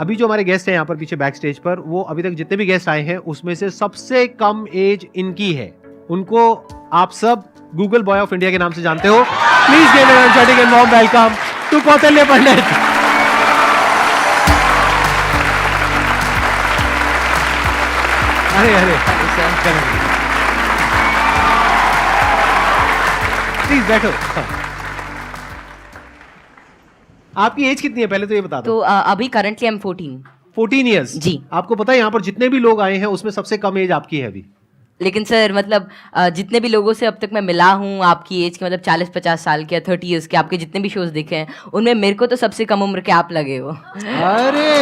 अभी जो हमारे गेस्ट हैं यहाँ पर पीछे बैक स्टेज पर, वो अभी तक जितने भी गेस्ट आए हैं उसमें से सबसे कम एज इनकी है। उनको आप सब गूगल बॉय ऑफ इंडिया के नाम से जानते हो। Please give a energetic and warm welcome to Kautilya Pandit. अरे प्लीज बैठो। आपकी एज कितनी है पहले तो ये बता दो। तो अभी करंटली आई एम 14 ईयर्स जी। आपको पता है यहाँ पर जितने भी लोग आए हैं उसमें सबसे कम एज आपकी है अभी। लेकिन सर मतलब जितने भी लोगों से अब तक मैं मिला हूँ आपकी एज के, मतलब 40-50 साल के या 30 ईयर्स के, आपके जितने भी शोज देखे हैं उनमें मेरे को तो सबसे कम उम्र के आप लगे हो। अरे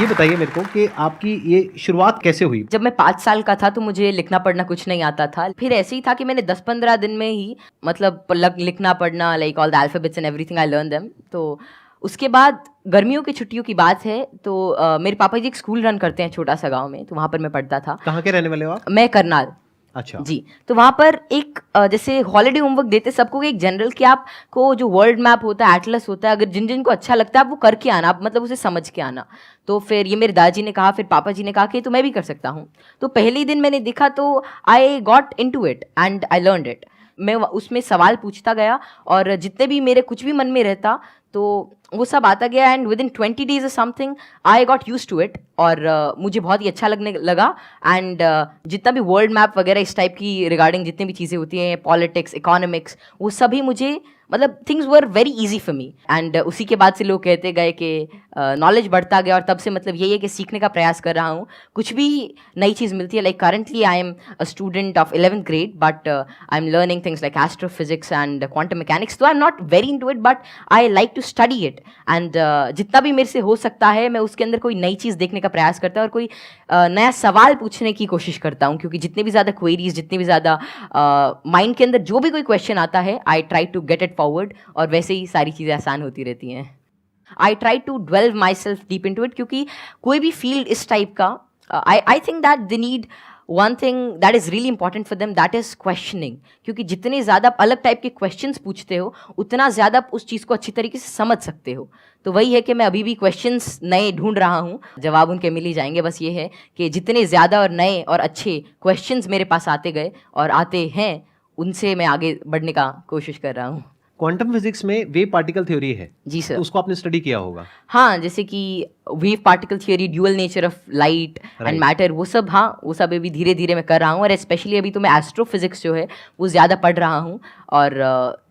ये बताइए मेरे को कि आपकी ये शुरुआत कैसे हुई। जब मैं 5 साल का था तो मुझे लिखना पढ़ना कुछ नहीं आता था। फिर ऐसे ही था कि मैंने 10-15 दिन में ही मतलब लिखना पढ़ना, like all the alphabets and everything I learn them. तो उसके बाद गर्मियों की छुट्टियों की बात है तो मेरे पापा जी एक स्कूल रन करते हैं छोटा सा गांव में, तो वहाँ पर मैं पढ़ता था। कहाँ के रहने वाले हो आप? मैं करनाल। अच्छा जी। तो वहाँ पर एक जैसे हॉलीडे होमवर्क देते सबको एक जनरल कि आपको जो वर्ल्ड मैप होता है, एटलस होता है, अगर जिन जिन को अच्छा लगता है आप वो करके आना, आप मतलब उसे समझ के आना। तो फिर ये मेरे दादाजी ने कहा, फिर पापा जी ने कहा कि तो मैं भी कर सकता हूँ। तो पहले ही दिन मैंने देखा तो I got into it and I learned it. मैं उसमें सवाल पूछता गया और जितने भी मेरे कुछ भी मन में रहता तो वो सब आता गया एंड विद इन 20 डेज और something I got used to it और मुझे बहुत ही अच्छा लगने लगा। एंड जितना भी वर्ल्ड मैप वगैरह इस टाइप की रिगार्डिंग जितनी भी चीज़ें होती हैं, पॉलिटिक्स, इकोनॉमिक्स, वो सभी मुझे मतलब things were very easy for me. And उसी के बाद से लोग कहते गए कि नॉलेज बढ़ता गया और तब से मतलब यही है कि सीखने का प्रयास कर रहा हूँ। कुछ भी नई चीज़ मिलती है, like currently I am a student of 11th grade but I am learning things like astrophysics and quantum mechanics. तो I am not very into it but I like to study it and जितना भी मेरे से हो सकता है मैं उसके अंदर कोई नई चीज़ देखने का प्रयास करता हूँ और कोई नया सवाल पूछने की कोशिश करता हूँ, क्योंकि जितनी भी ज़्यादा क्वेरीज, जितनी भी ज़्यादा माइंड के अंदर जो भी कोई क्वेश्चन आता है I try to get it forward और वैसे ही सारी चीज़ें आसान होती रहती हैं। I try to delve myself deep into it, क्योंकि कोई भी फील्ड इस टाइप का I think that they need one thing that is really important for them, that is questioning. क्योंकि जितने ज़्यादा आप अलग टाइप के क्वेश्चंस पूछते हो उतना ज़्यादा आप उस चीज़ को अच्छी तरीके से समझ सकते हो। तो वही है कि मैं अभी भी क्वेश्चंस नए ढूंढ रहा हूँ, जवाब उनके मिल ही जाएंगे। बस ये है कि जितने ज़्यादा और नए और अच्छे क्वेश्चंस मेरे पास आते गए और आते हैं उनसे मैं आगे बढ़ने का कोशिश कर रहा हूँ। क्वांटम फिजिक्स में वेव पार्टिकल थ्योरी है जी सर। तो उसको आपने स्टडी किया होगा। हाँ, जैसे कि wave particle theory, dual nature of light and matter, वो सब, हाँ वो सब अभी धीरे धीरे मैं कर रहा हूँ। और स्पेशली अभी तो मैं एस्ट्रोफिजिक्स जो है वो ज़्यादा पढ़ रहा हूँ। और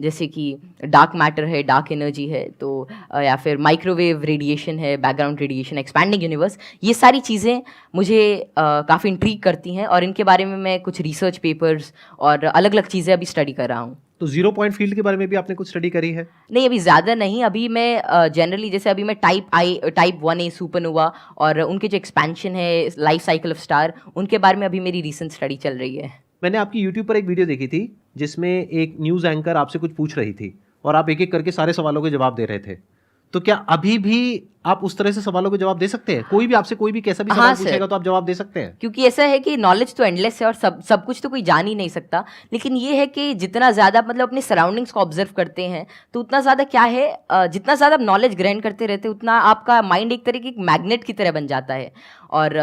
जैसे कि डार्क मैटर है, डार्क एनर्जी है, तो या फिर माइक्रोवेव रेडिएशन है, बैकग्राउंड रेडिएशन, एक्सपैंडिंग यूनिवर्स, ये सारी चीज़ें मुझे काफ़ी इंट्रीग करती हैं और इनके बारे में मैं कुछ रिसर्च पेपर्स और अलग अलग चीज़ें अभी स्टडी कर रहा हूँ। तो जीरो पॉइंट फील्ड के बारे में भी आपने कुछ स्टडी करी है? नहीं, अभी ज़्यादा नहीं। अभी मैं जनरली जैसे अभी मैं टाइप 1A सुपरनोवा और उनके जो एक्सपेंशन है, लाइफ साइकिल ऑफ स्टार, उनके बारे में अभी मेरी रीसेंट स्टडी चल रही है। मैंने आपकी YouTube पर एक वीडियो देखी थी जिसमें एक न्यूज़ एंकर आपसे कुछ पूछ रही थी और आप एक एक करके सारे सवालों के जवाब दे रहे थे। तो क्या अभी भी आप उस तरह से सवालों के जवाब दे सकते हैं? कोई भी आपसे कोई भी कैसा भी सवाल पूछेगा तो आप जवाब दे सकते हैं? क्योंकि ऐसा है कि नॉलेज तो एंडलेस है और सब कुछ तो कोई जान ही नहीं सकता। लेकिन ये है कि जितना ज़्यादा मतलब अपने सराउंडिंग्स को ऑब्जर्व करते हैं तो उतना ज़्यादा क्या है, जितना ज़्यादा आप नॉलेज ग्रहण करते रहते हैं उतना आपका माइंड एक तरह की मैग्नेट की तरह बन जाता है। और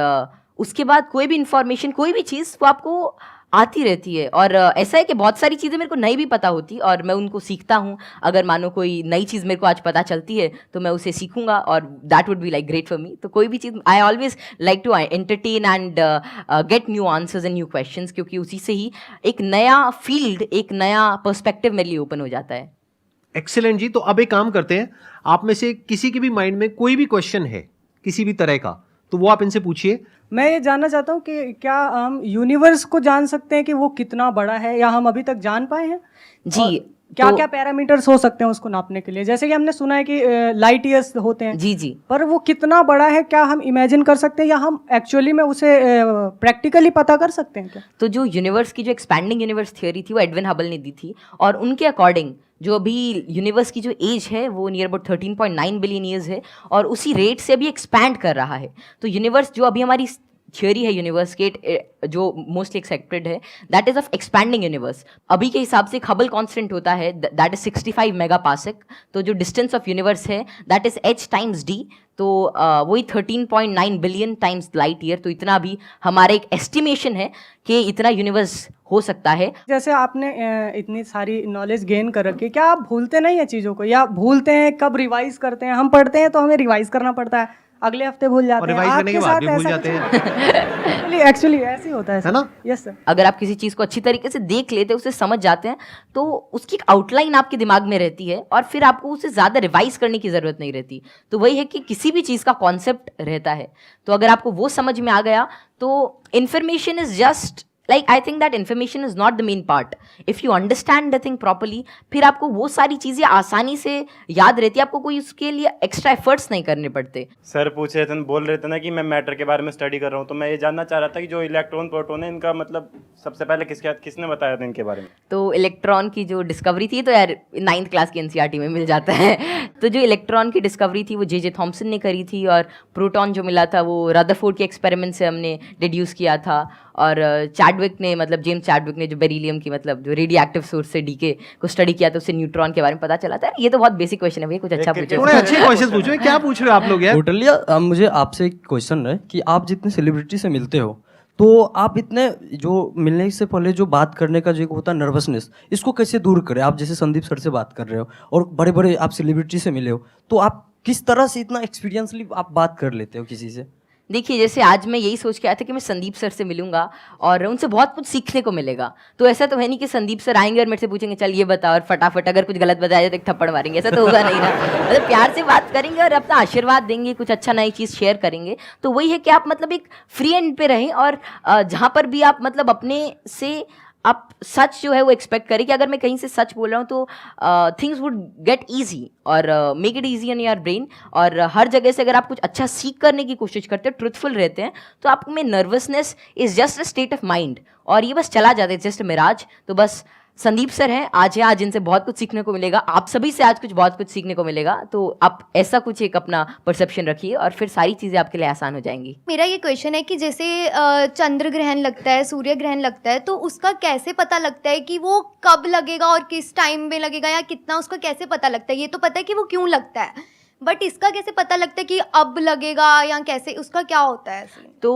उसके बाद कोई भी इंफॉर्मेशन, कोई भी चीज़ वो आपको आती रहती है। और ऐसा है कि बहुत सारी चीज़ें मेरे को नहीं भी पता होती और मैं उनको सीखता हूँ। अगर मानो कोई नई चीज़ मेरे को आज पता चलती है तो मैं उसे सीखूंगा और that would be like great for me. तो कोई भी चीज़ I always like to entertain and get new answers and new questions, क्योंकि उसी से ही एक नया फील्ड, एक नया पर्सपेक्टिव मेरे लिए ओपन हो जाता है। एक्सीलेंट जी। तो अब एक काम करते हैं, आप में से किसी के भी माइंड में कोई भी क्वेश्चन है किसी भी तरह का तो वो आप इनसे पूछिए। मैं ये जानना चाहता हूँ कि क्या हम यूनिवर्स को जान सकते हैं कि वो कितना बड़ा है, या हम अभी तक जान पाए हैं? जी, क्या तो क्या पैरामीटर्स हो सकते हैं उसको नापने के लिए? जैसे कि हमने सुना है कि लाइट ईयर्स होते हैं। जी जी। पर वो कितना बड़ा है, क्या हम इमेजिन कर सकते हैं या हम एक्चुअली में उसे प्रैक्टिकली पता कर सकते हैं क्या? तो जो यूनिवर्स की जो एक्सपैंडिंग यूनिवर्स थ्योरी थी वो एडविन हबल ने दी थी और उनके अकॉर्डिंग जो अभी यूनिवर्स की जो एज है वो नियर अबाउट 13.9 बिलियन ईयर्स है और उसी रेट से अभी एक्सपैंड कर रहा है। तो यूनिवर्स जो अभी हमारी थियोरी है यूनिवर्स के जो मोस्टली एक्सेप्टेड है, that is of expanding universe. अभी के हिसाब से हबल कांस्टेंट होता है दैट इज 65 मेगापास्क। तो जो डिस्टेंस ऑफ यूनिवर्स है that is h times d, तो वही 13.9 बिलियन टाइम्स लाइट ईयर। तो इतना भी हमारा एक एस्टिमेशन है कि इतना यूनिवर्स हो सकता है। जैसे आपने इतनी सारी नॉलेज गेन कर रखी है, क्या आप भूलते नहीं है चीज़ों को, या भूलते हैं? कब रिवाइज करते हैं? हम पढ़ते हैं तो हमें रिवाइज करना पड़ता है, अगले हफ्ते भूल जाते और हैं। रिवाइज करने के आपके बाद साथ भी भूल ऐसा जाते कुछ हैं। एक्चुअली ऐसे ही होता है है ना? Yes sir. अगर आप किसी चीज़ को अच्छी तरीके से देख लेते हैं, उसे समझ जाते हैं, तो उसकी एक आउटलाइन आपके दिमाग में रहती है और फिर आपको उसे ज़्यादा रिवाइज करने की ज़रूरत नहीं रहती। तो वही है कि किसी भी चीज़ का कॉन्सेप्ट रहता है, तो अगर आपको वो समझ में आ गया तो information is just like, I think that information is not the main part. If you understand the thing properly, फिर आपको वो सारी चीज़ें आसानी से याद रहती है, आपको कोई उसके लिए एक्स्ट्रा एफर्ट्स नहीं करने पड़ते। सर पूछ रहे थे, बोल रहे थे ना कि मैं मैटर के बारे में स्टडी कर रहा हूँ, तो मैं ये जानना चाह रहा था कि जो इलेक्ट्रॉन प्रोटॉन है इनका मतलब सबसे पहले किसने बताया था इनके बारे में? तो इलेक्ट्रॉन की जो डिस्कवरी थी, तो यार 9th क्लास की एनसीईआरटी में मिल जाता है। तो जो इलेक्ट्रॉन की डिस्कवरी थी वो जे थॉमसन ने करी थी, और प्रोटॉन जो मिला था वो रदरफोर्ड के एक्सपेरिमेंट से हमने डिड्यूस किया था। और चैडविक ने, मतलब जेम्स चैडविक ने जो बेरिलियम की, मतलब जो रेडियो एक्टिव सोर्स से डीके को स्टडी किया, तो उससे न्यूट्रॉन के बारे में पता चला था। ये तो बहुत बेसिक क्वेश्चन है भैया, कुछ अच्छा पूछो। थोड़े अच्छे क्वेश्चन पूछो। क्या पूछ रहे हो आप लोग यार? टोटली। मुझे आपसे एक क्वेश्चन है कि आप जितने सेलिब्रिटी से मिलते हो, तो आप इतने जो मिलने से पहले जो बात करने का जो होता है नर्वसनेस, इसको कैसे दूर करें? आप जैसे संदीप सर से बात कर रहे हो और बड़े बड़े आप सेलिब्रिटी से मिले हो, तो आप किस तरह से इतना एक्सपीरियंसली आप बात कर लेते हो किसी से? देखिए, जैसे आज मैं यही सोच के आया था कि मैं संदीप सर से मिलूंगा और उनसे बहुत कुछ सीखने को मिलेगा। तो ऐसा तो है नहीं कि संदीप सर आएंगे और मेरे से पूछेंगे चल ये बता, और फटाफट अगर कुछ गलत बताया जाए तो एक थप्पड़ मारेंगे। ऐसा तो होगा नहीं ना। मतलब प्यार से बात करेंगे और अपना आशीर्वाद देंगे, कुछ अच्छा नई चीज़ शेयर करेंगे। तो वही है कि आप मतलब एक फ्री एंड पे रहें, और जहाँ पर भी आप मतलब अपने से आप सच जो है वो एक्सपेक्ट करें कि अगर मैं कहीं से सच बोल रहा हूँ तो थिंग्स वुड गेट ईजी, और make it easy in your brain. और हर जगह से अगर आप कुछ अच्छा सीख करने की कोशिश करते हो, ट्रुथफुल रहते हैं, तो आप में nervousness is just a state of mind, और ये बस चला जाता है, जस्ट मिराज। तो बस संदीप सर हैं, आज इनसे बहुत कुछ सीखने को मिलेगा, आप सभी से आज बहुत कुछ सीखने को मिलेगा। तो आप ऐसा कुछ एक अपना परसेप्शन रखिए और फिर सारी चीज़ें आपके लिए आसान हो जाएंगी। मेरा ये क्वेश्चन है कि जैसे चंद्र ग्रहण लगता है, सूर्य ग्रहण लगता है, तो उसका कैसे पता लगता है कि वो कब लगेगा और किस टाइम में लगेगा, या कितना, उसका कैसे पता लगता है? ये तो पता है कि वो क्यों लगता है, बट इसका कैसे पता लगता है कि अब लगेगा, या कैसे, उसका क्या होता है? तो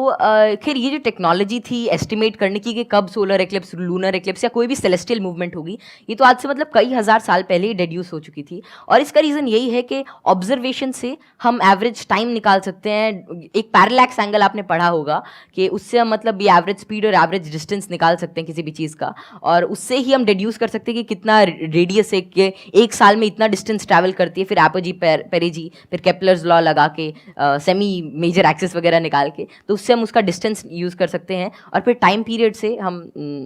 खैर ये जो टेक्नोलॉजी थी एस्टिमेट करने की कि कब सोलर एक्लिप्स, लूनर एक्लिप्स या कोई भी सेलेस्टियल मूवमेंट होगी, ये तो आज से मतलब कई हज़ार साल पहले ही डेड्यूस हो चुकी थी। और इसका रीज़न यही है कि ऑब्जर्वेशन से हम एवरेज टाइम निकाल सकते हैं। एक पैरेलैक्स एंगल आपने पढ़ा होगा कि उससे हम मतलब ये एवरेज स्पीड और एवरेज डिस्टेंस निकाल सकते हैं किसी भी चीज़ का, और उससे ही हम डेड्यूस कर सकते हैं कि कितना रेडियस है, कि एक साल में इतना डिस्टेंस ट्रैवल करती है। फिर एपोजी पेरेजी, फिर केपलर्स लॉ लगा के सेमी मेजर एक्सिस वगैरह निकाल के, तो उससे हम उसका डिस्टेंस यूज़ कर सकते हैं, और फिर टाइम पीरियड से हम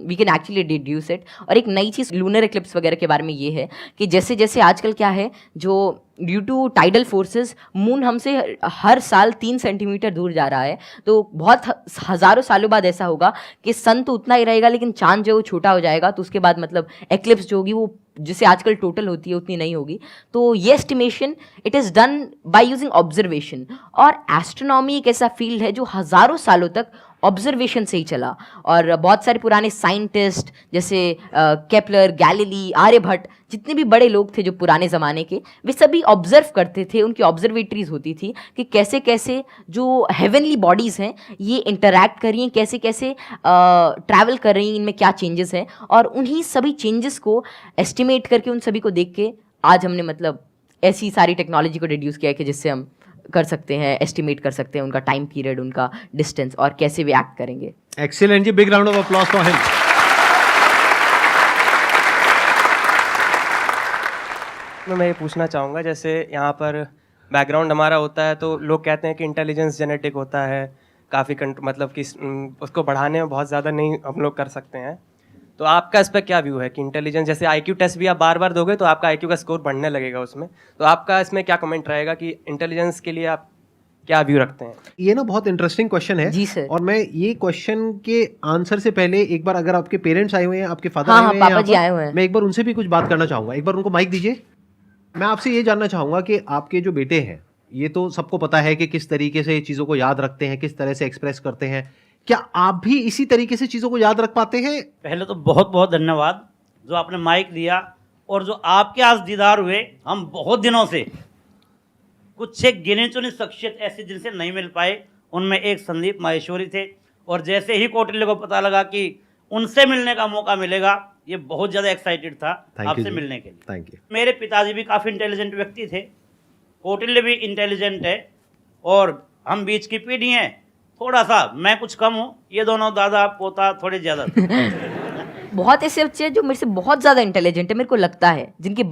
we can actually deduce it. और एक नई चीज़ लूनर एक्लिप्स वगैरह के बारे में ये है कि जैसे जैसे आजकल क्या है, जो due to tidal forces moon हमसे हर साल 3 सेंटीमीटर दूर जा रहा है। तो बहुत हज़ारों सालों बाद ऐसा होगा कि सन तो उतना ही रहेगा, लेकिन चांद जो छोटा हो जाएगा, तो उसके बाद मतलब एक्लिप्स जो होगी वो जिसे आजकल टोटल होती है उतनी नहीं होगी। तो ये estimation it is done by using observation. और एस्ट्रोनॉमी एक ऐसा फील्ड है जो हज़ारों सालों तक ऑब्जर्वेशन से ही चला, और बहुत सारे पुराने साइंटिस्ट जैसे केपलर, गैलीली, आर्यभट्ट, जितने भी बड़े लोग थे जो पुराने ज़माने के, वे सभी ऑब्जर्व करते थे। उनकी ऑब्जर्वेटरीज होती थी कि कैसे कैसे जो हेवनली बॉडीज़ हैं ये इंटरैक्ट कर रही हैं, कैसे कैसे ट्रैवल कर रही हैं, इनमें क्या चेंजेस हैं, और उन्हीं सभी चेंजेस को एस्टिमेट करके, उन सभी को देख के आज हमने मतलब ऐसी सारी टेक्नोलॉजी को डिड्यूस किया है कि जिससे हम कर सकते हैं, एस्टिमेट कर सकते हैं उनका टाइम पीरियड, उनका डिस्टेंस, और कैसे वे एक्ट करेंगे। एक्सीलेंट जी, big round of applause for him. मैं ये पूछना चाहूँगा, जैसे यहाँ पर बैकग्राउंड हमारा होता है तो लोग कहते हैं कि इंटेलिजेंस जेनेटिक होता है, काफ़ी मतलब कि उसको बढ़ाने में बहुत ज़्यादा नहीं हम लोग कर सकते हैं। तो आपका इस पर क्या व्यू है कि इंटेलिजेंस, जैसे IQ टेस्ट भी आप बार बार दोगे तो आपका IQ का स्कोर बढ़ने लगेगा उसमें, तो आपका इसमें क्या कमेंट रहेगा कि इंटेलिजेंस के लिए आप क्या व्यू रखते हैं? ये ना बहुत इंटरेस्टिंग क्वेश्चन है जी सर। और मैं ये क्वेश्चन के आंसर से पहले एक बार, अगर आपके पेरेंट्स आए हुए हैं, आपके फादर हाँ, आए हुए हैं, पापा जी आए हुए हैं, मैं एक बार उनसे भी कुछ बात करना चाहूंगा। एक बार उनको माइक दीजिए। मैं आपसे ये जानना चाहूंगा कि आपके जो बेटे हैं ये तो सबको पता है कि किस तरीके से चीज़ों को याद रखते हैं, किस तरह से एक्सप्रेस करते हैं। क्या आप भी इसी तरीके से चीज़ों को याद रख पाते हैं? पहले तो बहुत बहुत धन्यवाद जो आपने माइक दिया, और जो आपके आज दीदार हुए। हम बहुत दिनों से कुछ एक गिने चुने शख्सियत ऐसे जिनसे नहीं मिल पाए, उनमें एक संदीप माहेश्वरी थे, और जैसे ही कौटिल्य को पता लगा कि उनसे मिलने का मौका मिलेगा, ये बहुत ज़्यादा एक्साइटेड था आपसे मिलने के लिए। Thank you. मेरे पिताजी भी काफ़ी इंटेलिजेंट व्यक्ति थे, कौटिल्य भी इंटेलिजेंट है, और हम बीच की पीढ़ी हैं। थोड़ा सा मैं कुछ कम हूँ, ये दोनों दादा पोता थोड़े ज़्यादा। बहुत ऐसे बच्चे हैं जो मेरे से बहुत ज़्यादा इंटेलिजेंट है, मेरे को लगता है, जिनकी